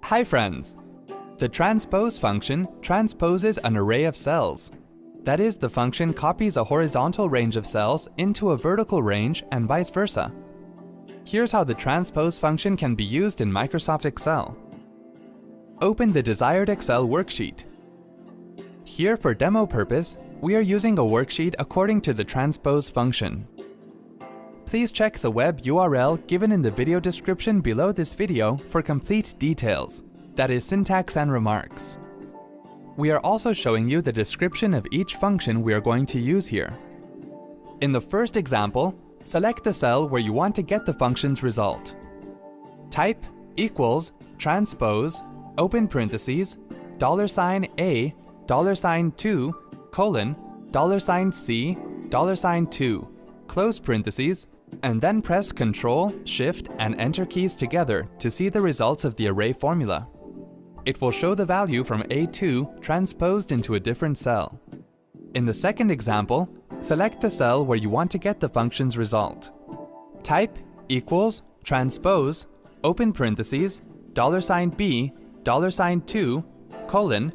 Hi friends! The transpose function transposes an array of cells. That is, the function copies a horizontal range of cells into a vertical range and vice versa. Here's how the transpose function can be used in Microsoft Excel. Open the desired Excel worksheet. Here, for demo purpose, we are using a worksheet according to the transpose function. Please check the web URL given in the video description below this video for complete details, that is, syntax and remarks. We are also showing you the description of each function we are going to use here. In the first example, select the cell where you want to get the function's result. Type equals transpose, open parentheses, $A, $2, colon, $C, $2, close parentheses, and then press Ctrl, Shift, and Enter keys together to see the results of the array formula. It will show the value from A2 transposed into a different cell. In the second example, select the cell where you want to get the function's result. Type equals transpose, open parentheses, $B, $2, colon,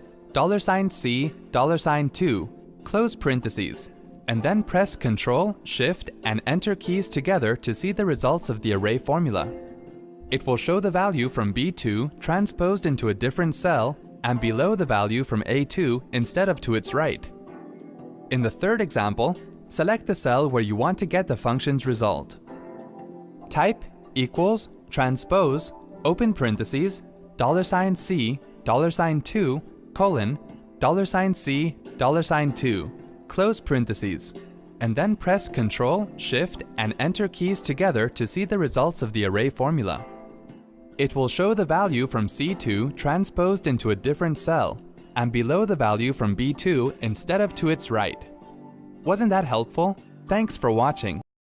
$C, $2, close parentheses, and then press Ctrl, Shift, and Enter keys together to see the results of the array formula. It will show the value from B2 transposed into a different cell and below the value from A2 instead of to its right. In the third example, select the cell where you want to get the function's result. Type equals transpose, open parentheses, $C, $2, colon, $C, $2, close parentheses, and then press Ctrl, Shift, and Enter keys together to see the results of the array formula. It will show the value from C2 transposed into a different cell, and below the value from B2 instead of to its right. Wasn't that helpful? Thanks for watching.